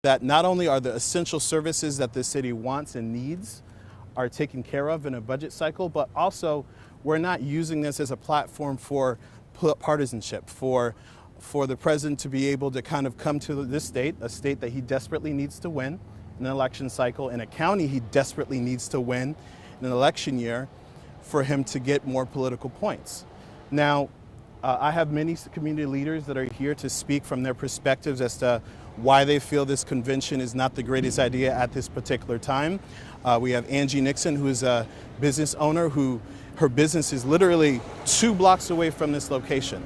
that not only are the essential services that the city wants and needs are taken care of in a budget cycle, but also we're not using this as a platform for partisanship, for the president to be able to kind of come to this state, a state that he desperately needs to win in an election cycle, in a county he desperately needs to win in an election year, for him to get more political points. Now, I have many community leaders that are here to speak from their perspectives as to why they feel this convention is not the greatest idea at this particular time. We have Angie Nixon, who is a business owner who her business is literally 2 blocks away from this location.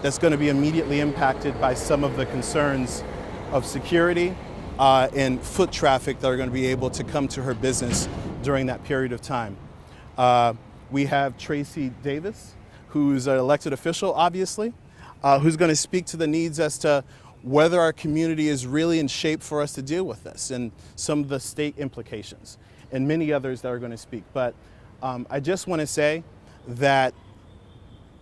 That's going to be immediately impacted by some of the concerns of security and foot traffic that are going to be able to come to her business during that period of time. We have Tracy Davis, who's an elected official, obviously, who's going to speak to the needs as to whether our community is really in shape for us to deal with this and some of the state implications, and many others that are going to speak. But I just want to say that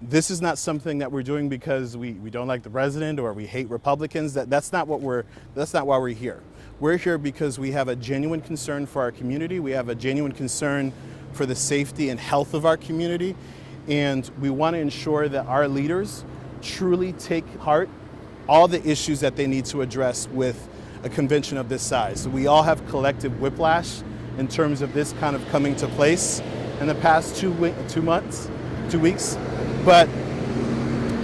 this is not something that we're doing because we don't like the president or we hate Republicans. That's not why we're here. We're here because we have a genuine concern for our community. We have a genuine concern for the safety and health of our community. And we want to ensure that our leaders truly take heart all the issues that they need to address with a convention of this size. So we all have collective whiplash in terms of this kind of coming to place in the past 2 weeks. But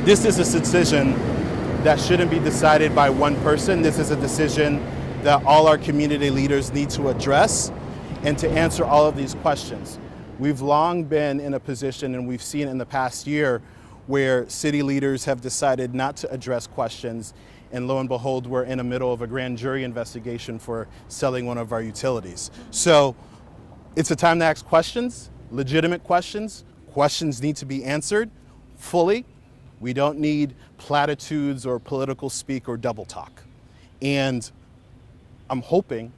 this is a decision that shouldn't be decided by one person. This is a decision that all our community leaders need to address and to answer all of these questions. We've long been in a position, and we've seen in the past year, where city leaders have decided not to address questions, and lo and behold, we're in the middle of a grand jury investigation for selling one of our utilities. So it's a time to ask questions, legitimate questions. Questions need to be answered fully. We don't need platitudes or political speak or double talk. And I'm hoping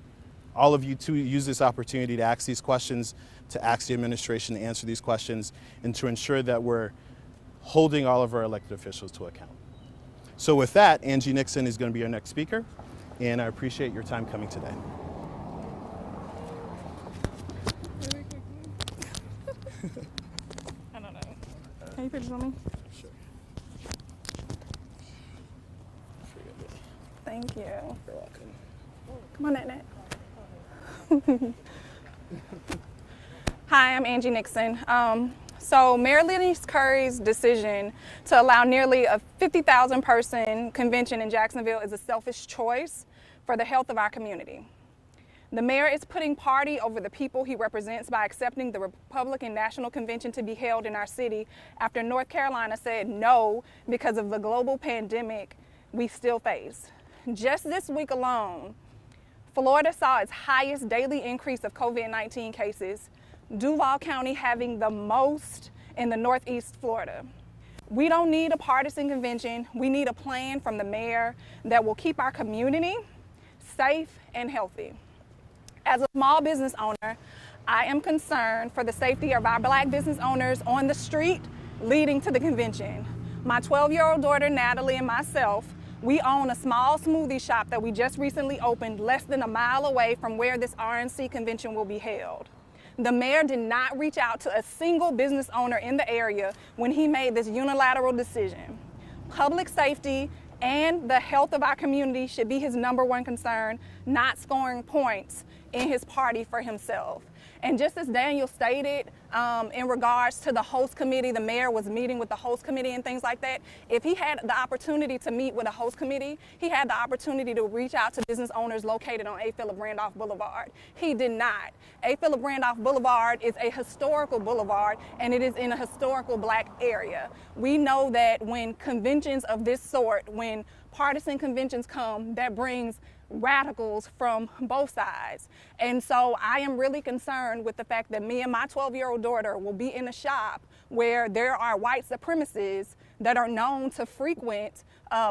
all of you to use this opportunity to ask these questions, to ask the administration to answer these questions, and to ensure that we're holding all of our elected officials to account. So with that, Angie Nixon is going to be our next speaker, and I appreciate your time coming today. I don't know. Can you picture me? Sure. Thank you. You're welcome. Come on, Nat. Hi, I'm Angie Nixon. So Mayor Lenny's Curry's decision to allow nearly a 50,000 person convention in Jacksonville is a selfish choice for the health of our community. The mayor is putting party over the people he represents by accepting the Republican National Convention to be held in our city after North Carolina said no because of the global pandemic we still face. Just this week alone, Florida saw its highest daily increase of COVID-19 cases, Duval County having the most in the Northeast Florida. We don't need a partisan convention. We need a plan from the mayor that will keep our community safe and healthy. As a small business owner, I am concerned for the safety of our Black business owners on the street leading to the convention. My 12-year-old daughter, Natalie, and myself, we own a small smoothie shop that we just recently opened less than a mile away from where this RNC convention will be held. The mayor did not reach out to a single business owner in the area when he made this unilateral decision. Public safety and the health of our community should be his #1 concern, not scoring points in his party for himself. And just as Daniel stated, in regards to the host committee, the mayor was meeting with the host committee and things like that. If he had the opportunity to meet with a host committee, he had the opportunity to reach out to business owners located on A. Philip Randolph Boulevard. He did not. A. Philip Randolph Boulevard is a historical boulevard, and it is in a historical Black area. We know that when conventions of this sort, when partisan conventions come, that brings radicals from both sides. And so I am really concerned with the fact that me and my 12-year-old daughter will be in a shop where there are white supremacists that are known to frequent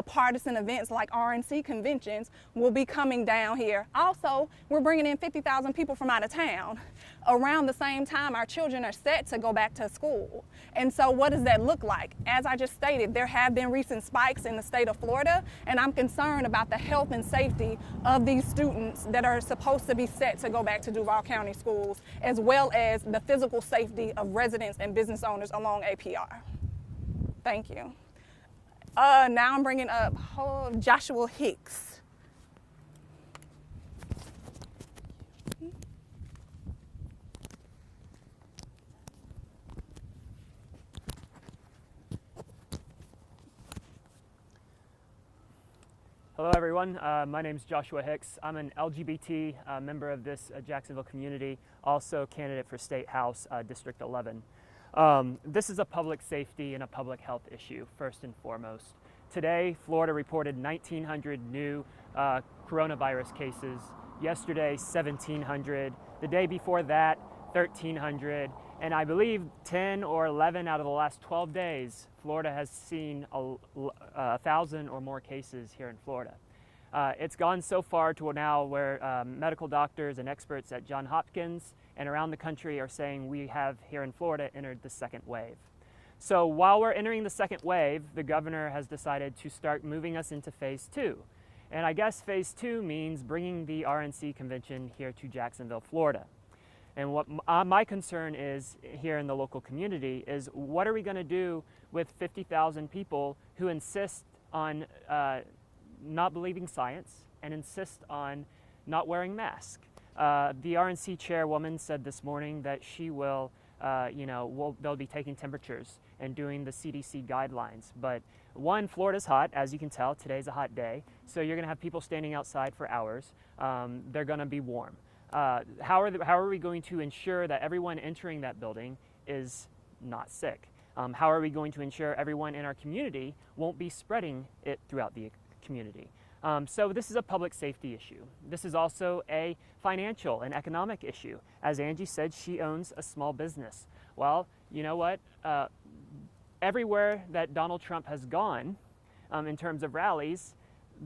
partisan events like RNC conventions will be coming down here. Also, we're bringing in 50,000 people from out of town. Around the same time, our children are set to go back to school. And so what does that look like? As I just stated, there have been recent spikes in the state of Florida, and I'm concerned about the health and safety of these students that are supposed to be set to go back to Duval County schools, as well as the physical safety of residents and business owners along APR. Thank you. Now I'm bringing up Joshua Hicks. Hello everyone, my name is Joshua Hicks. I'm an LGBT member of this Jacksonville community, also candidate for State House District 11. This is a public safety and a public health issue, first and foremost. Today, Florida reported 1,900 new coronavirus cases. Yesterday, 1,700. The day before that, 1,300. And I believe 10 or 11 out of the last 12 days, Florida has seen 1,000 or more cases here in Florida. It's gone so far to now where medical doctors and experts at Johns Hopkins and around the country are saying we have here in Florida entered the second wave. So while we're entering the second wave, the governor has decided to start moving us into phase 2. And I guess phase 2 means bringing the RNC convention here to Jacksonville, Florida. And what my concern is here in the local community is what are we going to do with 50,000 people who insist on not believing science and insist on not wearing masks? The RNC chairwoman said this morning that she will, they'll be taking temperatures and doing the CDC guidelines. But one, Florida's hot, as you can tell, today's a hot day. So you're going to have people standing outside for hours. They're going to be warm. How are we going to ensure that everyone entering that building is not sick? How are we going to ensure everyone in our community won't be spreading it throughout the community? So this is a public safety issue. This is also a financial and economic issue. As Angie said, she owns a small business. Well, you know what? Everywhere that Donald Trump has gone in terms of rallies,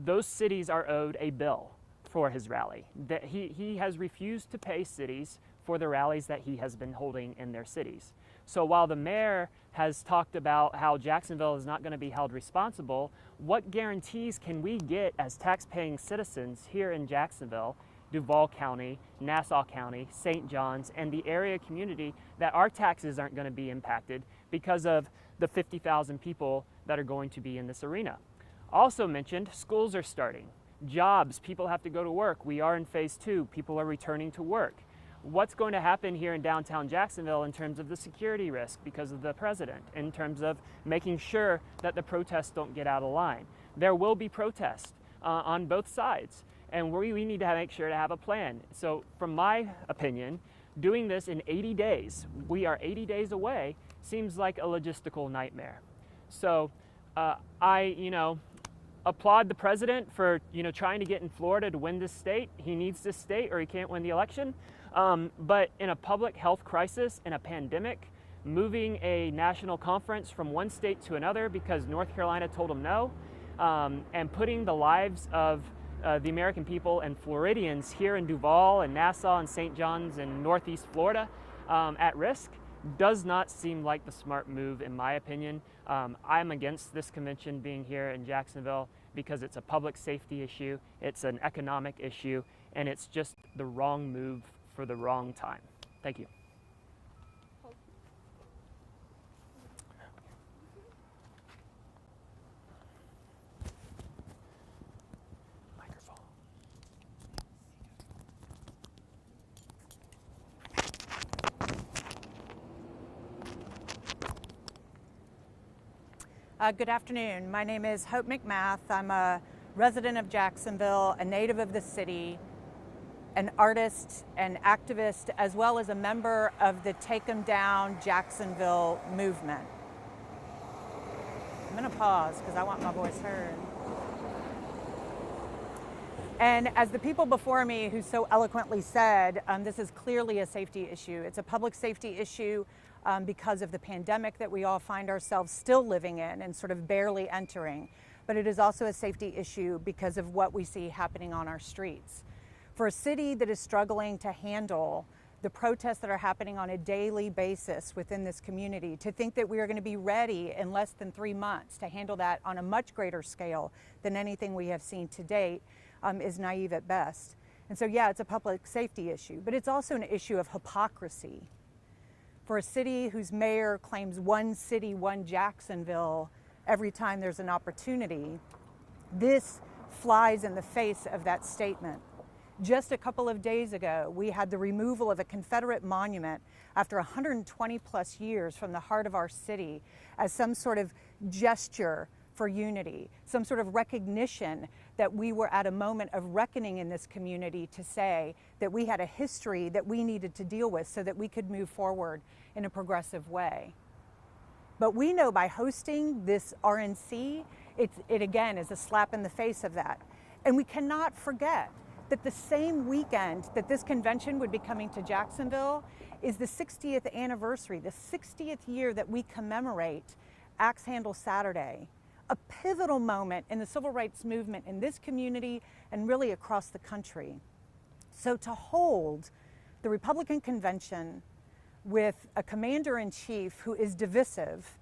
those cities are owed a bill for his rally. That he has refused to pay cities for the rallies that he has been holding in their cities. So while the mayor has talked about how Jacksonville is not going to be held responsible, what guarantees can we get as tax-paying citizens here in Jacksonville, Duval County, Nassau County, St. John's, and the area community that our taxes aren't going to be impacted because of the 50,000 people that are going to be in this arena? Also mentioned, schools are starting. Jobs, people have to go to work. We are in phase 2. People are returning to work. What's going to happen here in downtown Jacksonville in terms of the security risk because of the president, in terms of making sure that the protests don't get out of line? There will be protests on both sides, and we need to make sure to have a plan. So from my opinion, doing this in 80 days, we are 80 days away, seems like a logistical nightmare. So I applaud the president for trying to get in Florida to win this state. He needs this state or he can't win the election. But in a public health crisis, in a pandemic, moving a national conference from one state to another because North Carolina told them no, and putting the lives of the American people and Floridians here in Duval and Nassau and St. John's and Northeast Florida at risk does not seem like the smart move, in my opinion. I'm against this convention being here in Jacksonville because it's a public safety issue, it's an economic issue, and it's just the wrong move for the wrong time. Thank you. Microphone. Good afternoon. My name is Hope McMath. I'm a resident of Jacksonville, a native of the city, an artist, an activist, as well as a member of the Take 'em Down Jacksonville movement. I'm going to pause because I want my voice heard. And as the people before me who so eloquently said, this is clearly a safety issue. It's a public safety issue. because of the pandemic that we all find ourselves still living in and sort of barely entering. But it is also a safety issue because of what we see happening on our streets. For a city that is struggling to handle the protests that are happening on a daily basis within this community, to think that we are going to be ready in less than 3 months to handle that on a much greater scale than anything we have seen to date is naive at best. And so, yeah, it's a public safety issue, but it's also an issue of hypocrisy. For a city whose mayor claims one city, one Jacksonville every time there's an opportunity, this flies in the face of that statement. Just a couple of days ago, we had the removal of a Confederate monument after 120 plus years from the heart of our city as some sort of gesture for unity, some sort of recognition that we were at a moment of reckoning in this community to say that we had a history that we needed to deal with so that we could move forward in a progressive way. But we know by hosting this RNC, it again is a slap in the face of that. And we cannot forget that the same weekend that this convention would be coming to Jacksonville is the 60th anniversary, the 60th year that we commemorate Axe Handle Saturday, a pivotal moment in the civil rights movement in this community and really across the country. So to hold the Republican convention with a commander-in-chief who is divisive,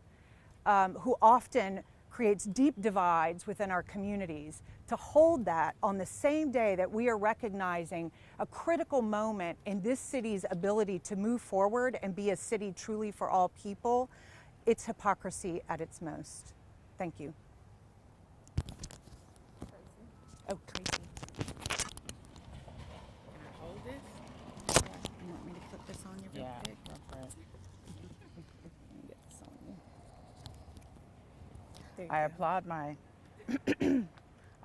who often creates deep divides within our communities, to hold that on the same day that we are recognizing a critical moment in this city's ability to move forward and be a city truly for all people, it's hypocrisy at its most. Thank you. Oh, Tracy. Can I hold this? You want me to put this on you real quick? Go for it. Let me get this on you. There you I go.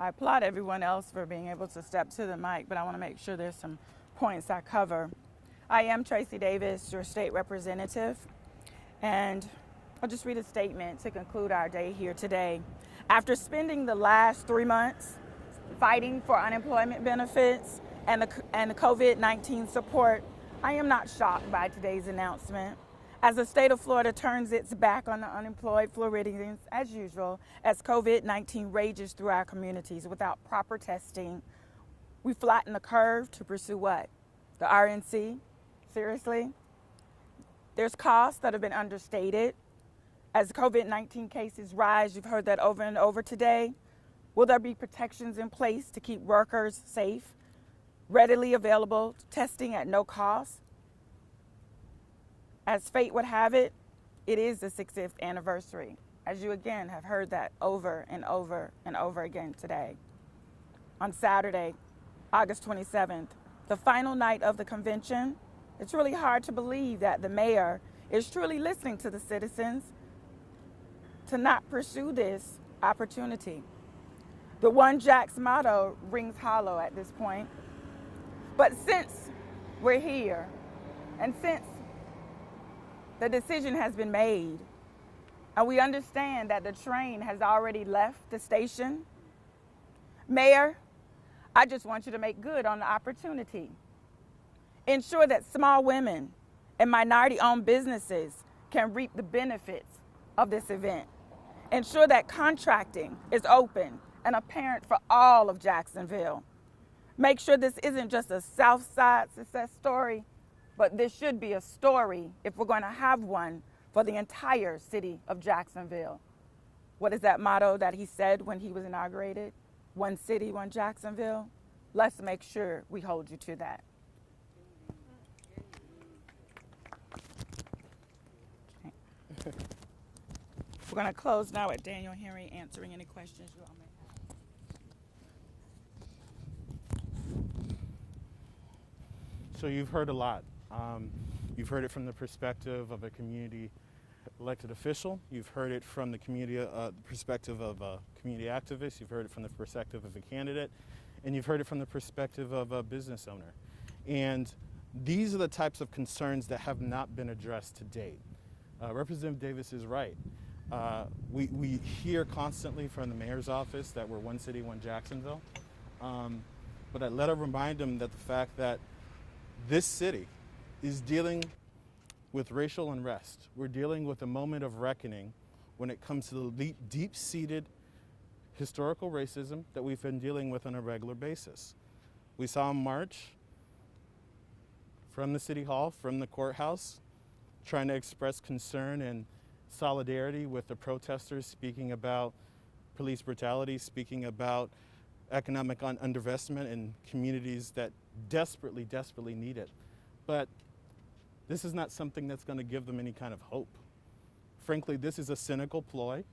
applaud everyone else for being able to step to the mic, but I want to make sure there's some points I cover. I am Tracy Davis, your state representative, and I'll just read a statement to conclude our day here today. After spending the last 3 months fighting for unemployment benefits and the COVID-19 support, I am not shocked by today's announcement. As the state of Florida turns its back on the unemployed Floridians, as usual, as COVID-19 rages through our communities without proper testing, we flatten the curve to pursue what? The RNC? Seriously? There's costs that have been understated. As COVID-19 cases rise, you've heard that over and over today. Will there be protections in place to keep workers safe, readily available, testing at no cost? As fate would have it, it is the 60th anniversary, as you again have heard that over and over and over again today. On Saturday, August 27th, the final night of the convention, it's really hard to believe that the mayor is truly listening to the citizens to not pursue this opportunity. The One Jack's motto rings hollow at this point. But since we're here, and since the decision has been made, and we understand that the train has already left the station, Mayor, I just want you to make good on the opportunity. Ensure that small women and minority-owned businesses can reap the benefits of this event. Ensure that contracting is open and apparent for all of Jacksonville. Make sure this isn't just a South Side success story, but this should be a story, if we're going to have one, for the entire city of Jacksonville. What is that motto that he said when he was inaugurated? One city, one Jacksonville. Let's make sure we hold you to that. Okay. We're going to close now with Daniel Henry answering any questions you all may have. So you've heard a lot. You've heard it from the perspective of a community elected official. You've heard it from the community perspective of a community activist. You've heard it from the perspective of a candidate. And you've heard it from the perspective of a business owner. And these are the types of concerns that have not been addressed to date. Representative Davis is right. We hear constantly from the mayor's office that we're one city, one Jacksonville. But I let her remind him that the fact that this city is dealing with racial unrest. We're dealing with a moment of reckoning when it comes to the deep-seated historical racism that we've been dealing with on a regular basis. We saw a march from the City Hall, from the courthouse, trying to express concern and solidarity with the protesters, speaking about police brutality, speaking about economic underinvestment in communities that desperately, desperately need it. But this is not something that's going to give them any kind of hope. Frankly, this is a cynical ploy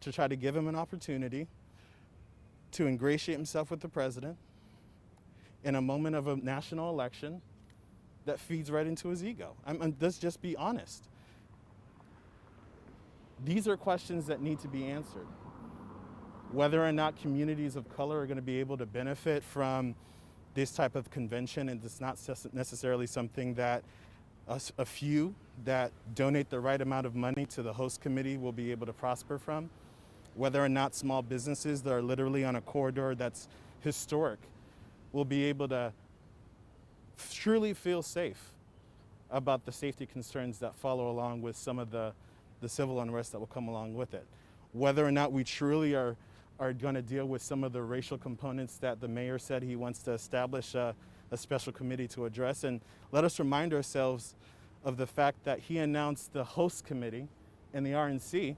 to try to give him an opportunity to ingratiate himself with the president in a moment of a national election that feeds right into his ego. Let's just be honest. These are questions that need to be answered. Whether or not communities of color are going to be able to benefit from this type of convention, and it's not necessarily something that a few that donate the right amount of money to the host committee will be able to prosper from. Whether or not small businesses that are literally on a corridor that's historic will be able to truly feel safe about the safety concerns that follow along with some of the civil unrest that will come along with it. Whether or not we truly are going to deal with some of the racial components that the mayor said he wants to establish a special committee to address. And let us remind ourselves of the fact that he announced the host committee and the RNC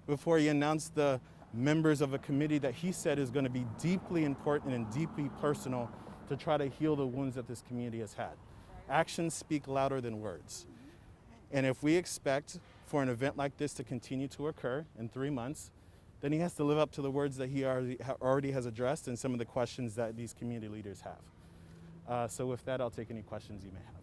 before he announced the members of a committee that he said is going to be deeply important and deeply personal to try to heal the wounds that this community has had. Actions speak louder than words. And if we expect for an event like this to continue to occur in 3 months, then he has to live up to the words that he already has addressed and some of the questions that these community leaders have. So with that, I'll take any questions you may have.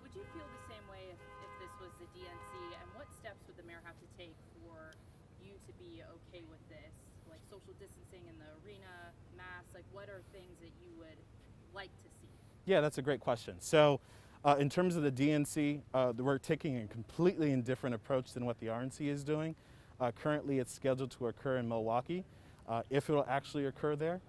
Would you feel the same way if this was the DNC, and what steps would the mayor have to take for you to be okay with this? Like social distancing in the arena, masks, like what are things that you would like to see? Yeah, that's a great question. So in terms of the DNC, we're taking a completely indifferent approach than what the RNC is doing. Currently, it's scheduled to occur in Milwaukee. If it will actually occur there,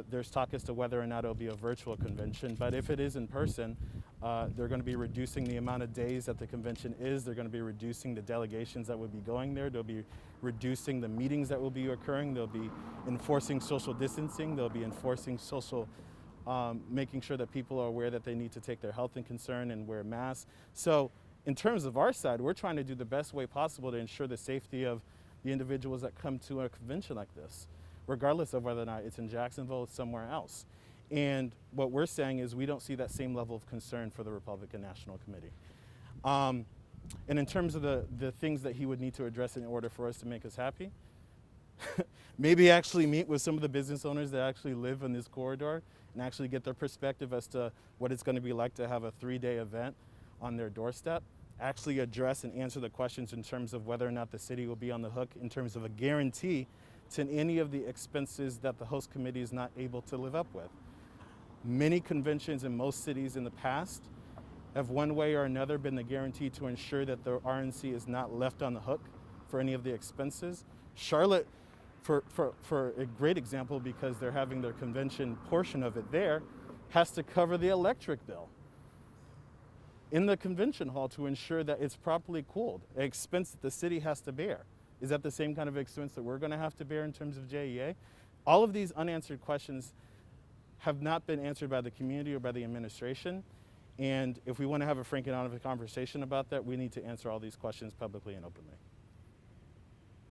there's talk as to whether or not it'll be a virtual convention. But if it is in person, they're going to be reducing the amount of days that the convention is. They're going to be reducing the delegations that will be going there. They'll be reducing the meetings that will be occurring. They'll be enforcing social distancing. They'll be enforcing making sure that people are aware that they need to take their health in concern and wear masks. So in terms of our side, we're trying to do the best way possible to ensure the safety of the individuals that come to a convention like this, regardless of whether or not it's in Jacksonville or somewhere else. And what we're saying is we don't see that same level of concern for the Republican National Committee. And in terms of the things that he would need to address in order for us to make us happy, maybe actually meet with some of the business owners that actually live in this corridor and actually get their perspective as to what it's going to be like to have a 3-day event on their doorstep, actually address and answer the questions in terms of whether or not the city will be on the hook in terms of a guarantee to any of the expenses that the host committee is not able to live up with. Many conventions in most cities in the past have one way or another been the guarantee to ensure that the RNC is not left on the hook for any of the expenses. Charlotte, for a great example, because they're having their convention portion of it there, has to cover the electric bill in the convention hall to ensure that it's properly cooled, an expense that the city has to bear. Is that the same kind of expense that we're going to have to bear in terms of JEA? All of these unanswered questions have not been answered by the community or by the administration. And if we want to have a frank and honest conversation about that, we need to answer all these questions publicly and openly.